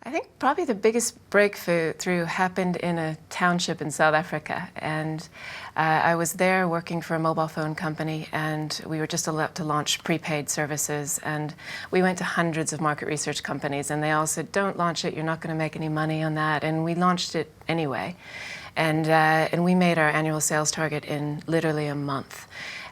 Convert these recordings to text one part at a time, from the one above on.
I think probably the biggest breakthrough happened in a township in South Africa, and I was there working for a mobile phone company, and we were just allowed to launch prepaid services, and we went to hundreds of market research companies, and they all said, don't launch it, you're not going to make any money on that, and we launched it anyway, and we made our annual sales target in literally a month.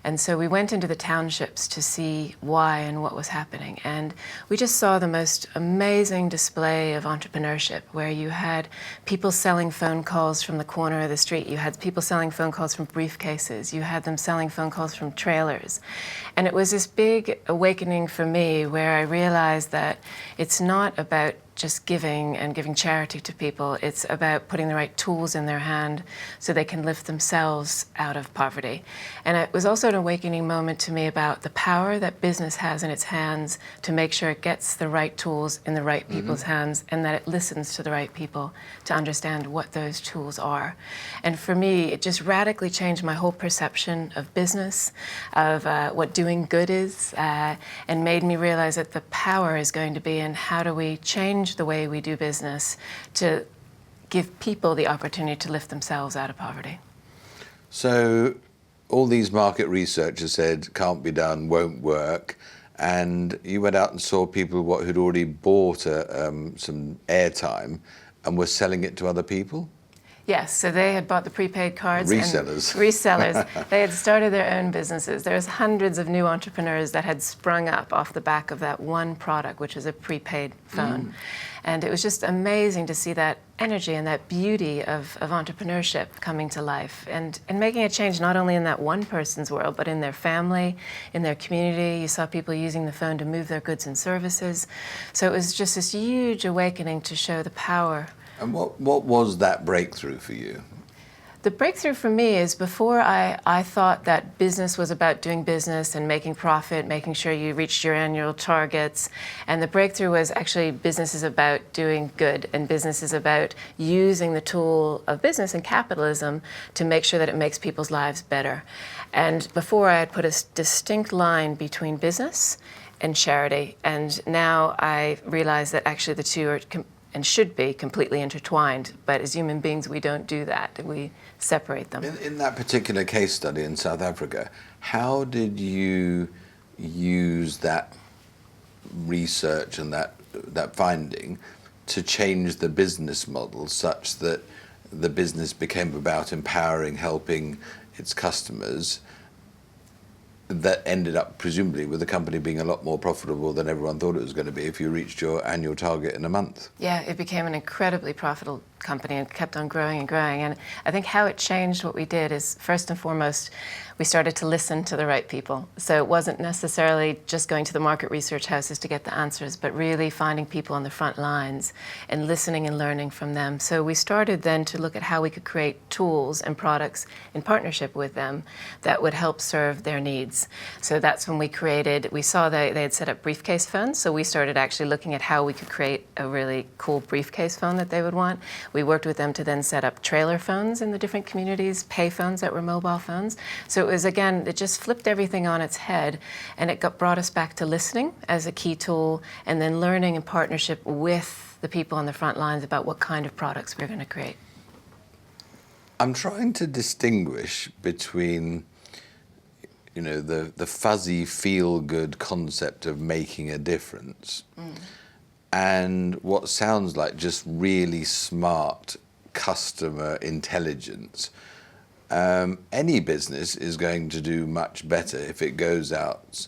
And so we went into the townships to see why and what was happening. And we just saw the most amazing display of entrepreneurship, where you had people selling phone calls from the corner of the street. You had people selling phone calls from briefcases. You had them selling phone calls from trailers. And it was this big awakening for me, where I realized that it's not about just giving and giving charity to people. It's about putting the right tools in their hand so they can lift themselves out of poverty. And it was also an awakening moment to me about the power that business has in its hands to make sure it gets the right tools in the right people's hands, and that it listens to the right people to understand what those tools are. And for me, it just radically changed my whole perception of business, of what doing good is, and made me realize that the power is going to be in how do we change the way we do business to give people the opportunity to lift themselves out of poverty. So all these market researchers said can't be done, won't work, and you went out and saw people who'd already bought some airtime and were selling it to other people? Yes, so they had bought the prepaid cards. Resellers. And resellers. They had started their own businesses. There's hundreds of new entrepreneurs that had sprung up off the back of that one product, which is a prepaid phone. And it was just amazing to see that energy and that beauty of entrepreneurship coming to life and making a change not only in that one person's world, but in their family, in their community. You saw people using the phone to move their goods and services. So it was just this huge awakening to show the power. And what was that breakthrough for you? The breakthrough for me is before I thought that business was about doing business and making profit, making sure you reached your annual targets. And the breakthrough was actually business is about doing good, and business is about using the tool of business and capitalism to make sure that it makes people's lives better. And before I had put a distinct line between business and charity. And now I realize that actually the two are and should be completely intertwined, but as human beings we don't do that. We separate them. In that particular case study in South Africa, how did you use that research and that finding to change the business model such that the business became about empowering, helping its customers, that ended up presumably with the company being a lot more profitable than everyone thought it was going to be if you reached your annual target in a month? Yeah, it became an incredibly profitable company and kept on growing and growing. And I think how it changed what we did is, first and foremost, we started to listen to the right people. So it wasn't necessarily just going to the market research houses to get the answers, but really finding people on the front lines and listening and learning from them. So we started then to look at how we could create tools and products in partnership with them that would help serve their needs. So that's when we saw they had set up briefcase phones, so we started actually looking at how we could create a really cool briefcase phone that they would want. We worked with them to then set up trailer phones in the different communities, pay phones that were mobile phones. So it was, again, it just flipped everything on its head, and it brought us back to listening as a key tool, and then learning in partnership with the people on the front lines about what kind of products we're going to create. I'm trying to distinguish between the fuzzy feel-good concept of making a difference and what sounds like just really smart customer intelligence. Any business is going to do much better if it goes out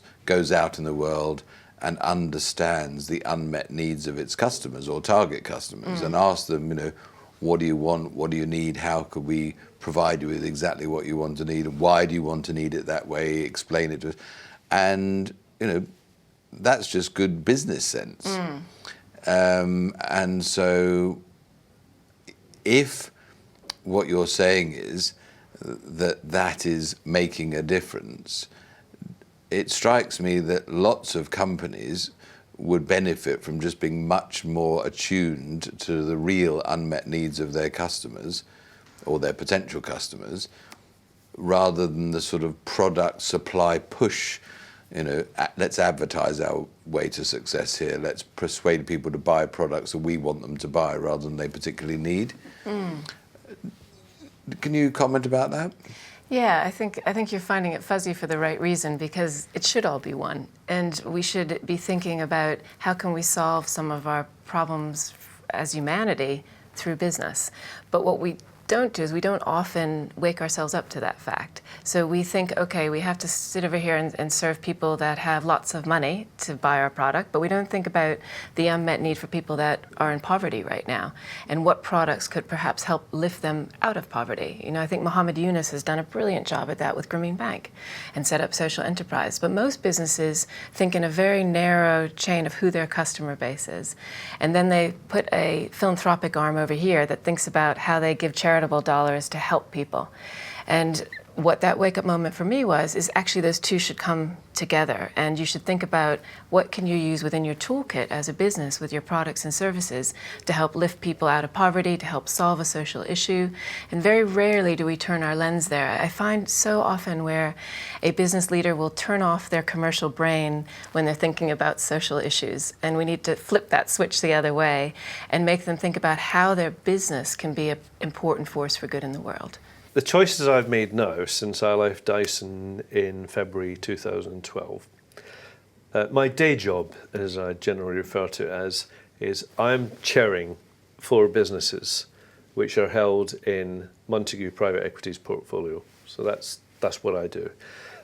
in the world and understands the unmet needs of its customers or target customers and asks them, what do you want? What do you need? How could we provide you with exactly what you want to need? And why do you want to need it that way? Explain it to us. And, that's just good business sense. And so if what you're saying is that is making a difference, it strikes me that lots of companies would benefit from just being much more attuned to the real unmet needs of their customers or their potential customers, rather than the sort of product supply push let's advertise our way to success here. Let's persuade people to buy products that we want them to buy rather than they particularly need. Can you comment about that? Yeah, I think you're finding it fuzzy for the right reason, because it should all be one. And we should be thinking about how can we solve some of our problems as humanity through business. But what we don't do is we don't often wake ourselves up to that fact. So we think, okay, we have to sit over here and serve people that have lots of money to buy our product, but we don't think about the unmet need for people that are in poverty right now and what products could perhaps help lift them out of poverty. I think Muhammad Yunus has done a brilliant job at that with Grameen Bank and set up social enterprise. But most businesses think in a very narrow chain of who their customer base is. And then they put a philanthropic arm over here that thinks about how they give charitable dollars to help people. And what that wake-up moment for me is actually those two should come together, and you should think about what can you use within your toolkit as a business with your products and services to help lift people out of poverty, to help solve a social issue. And very rarely do we turn our lens there. I find so often where a business leader will turn off their commercial brain when they're thinking about social issues, and we need to flip that switch the other way and make them think about how their business can be an important force for good in the world. The choices I've made now since I left Dyson in February 2012, my day job, as I generally refer to it as, is I'm chairing 4 businesses which are held in Montagu Private Equity's portfolio. So that's what I do.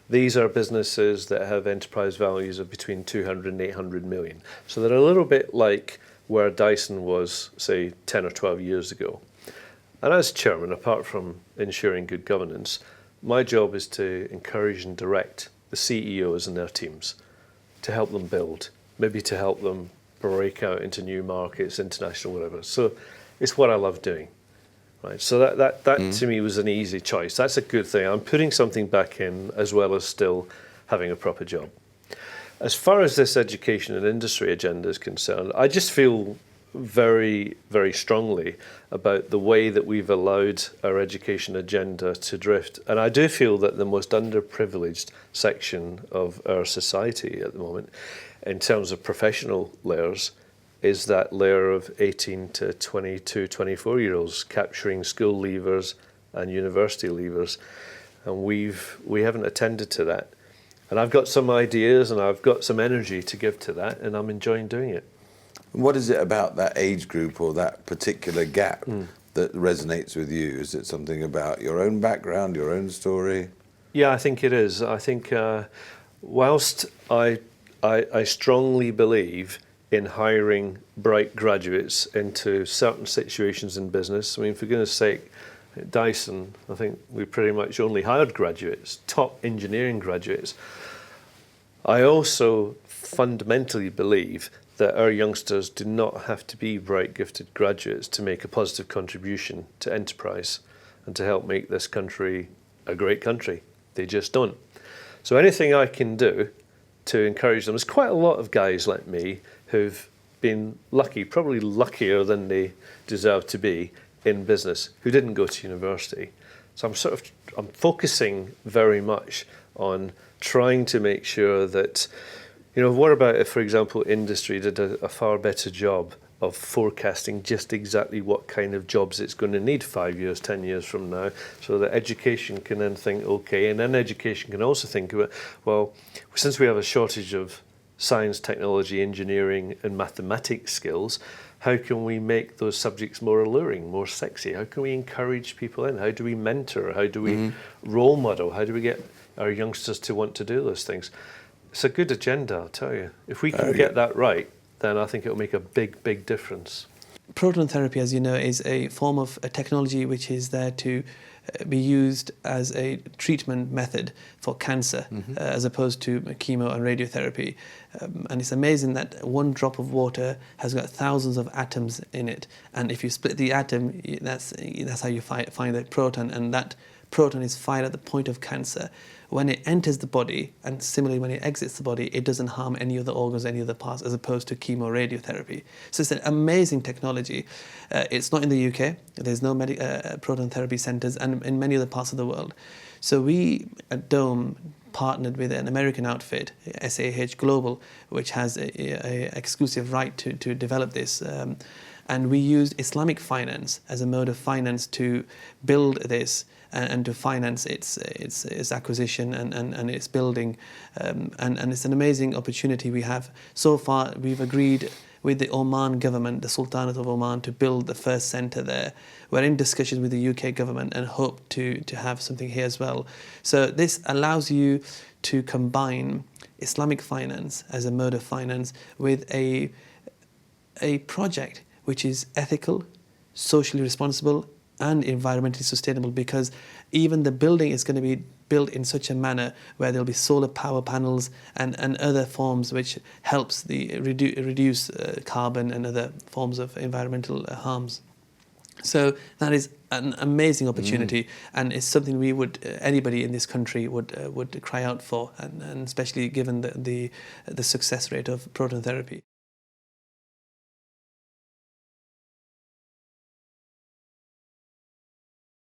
These are businesses that have enterprise values of between 200 and 800 million. So they're a little bit like where Dyson was, say, 10 or 12 years ago. And as chairman, apart from ensuring good governance, my job is to encourage and direct the CEOs and their teams to help them build, maybe to help them break out into new markets, international, whatever. So it's what I love doing, right? So that to me was an easy choice. That's a good thing. I'm putting something back in as well as still having a proper job. As far as this education and industry agenda is concerned, I just feel very, very strongly about the way that we've allowed our education agenda to drift. And I do feel that the most underprivileged section of our society at the moment, in terms of professional layers, is that layer of 18 to 22, 24-year-olds capturing school leavers and university leavers. And we haven't attended to that. And I've got some ideas and I've got some energy to give to that, and I'm enjoying doing it. What is it about that age group or that particular gap that resonates with you? Is it something about your own background, your own story? Yeah, I think it is. I think whilst I strongly believe in hiring bright graduates into certain situations in business. I mean, for goodness sake, at Dyson, I think we pretty much only hired graduates, top engineering graduates. I also fundamentally believe that our youngsters do not have to be bright, gifted graduates to make a positive contribution to enterprise and to help make this country a great country. They just don't. So anything I can do to encourage them. There's quite a lot of guys like me who've been lucky, probably luckier than they deserve to be in business, who didn't go to university. So I'm focusing very much on trying to make sure that, what about if, for example, industry did a far better job of forecasting just exactly what kind of jobs it's going to need 5 years, 10 years from now, so that education can then think, okay, and then education can also think about, well, since we have a shortage of science, technology, engineering, and mathematics skills, how can we make those subjects more alluring, more sexy? How can we encourage people in? How do we mentor? How do we role model? How do we get our youngsters to want to do those things? It's a good agenda, I'll tell you. If we can get that right, then I think it'll make a big, big difference. Proton therapy, as you know, is a form of a technology which is there to be used as a treatment method for cancer, as opposed to chemo and radiotherapy. And it's amazing that one drop of water has got thousands of atoms in it. And if you split the atom, that's how you find the proton. And that proton is fired at the point of cancer. When it enters the body, and similarly when it exits the body, it doesn't harm any other organs, any other parts, as opposed to chemoradiotherapy. So it's an amazing technology. It's not in the UK. There's no proton therapy centres, and in many other parts of the world. So we at Dome partnered with an American outfit, SAH Global, which has a exclusive right to develop this. And we used Islamic finance as a mode of finance to build this and to finance its acquisition and its building. And it's an amazing opportunity we have. So far, we've agreed with the Oman government, the Sultanate of Oman, to build the first centre there. We're in discussions with the UK government and hope to have something here as well. So this allows you to combine Islamic finance as a mode of finance with a project which is ethical, socially responsible, and environmentally sustainable, because even the building is going to be built in such a manner where there'll be solar power panels and other forms which helps the reduce carbon and other forms of environmental harms. So that is an amazing opportunity, and it's something we would anybody in this country would cry out for, and especially given the success rate of proton therapy.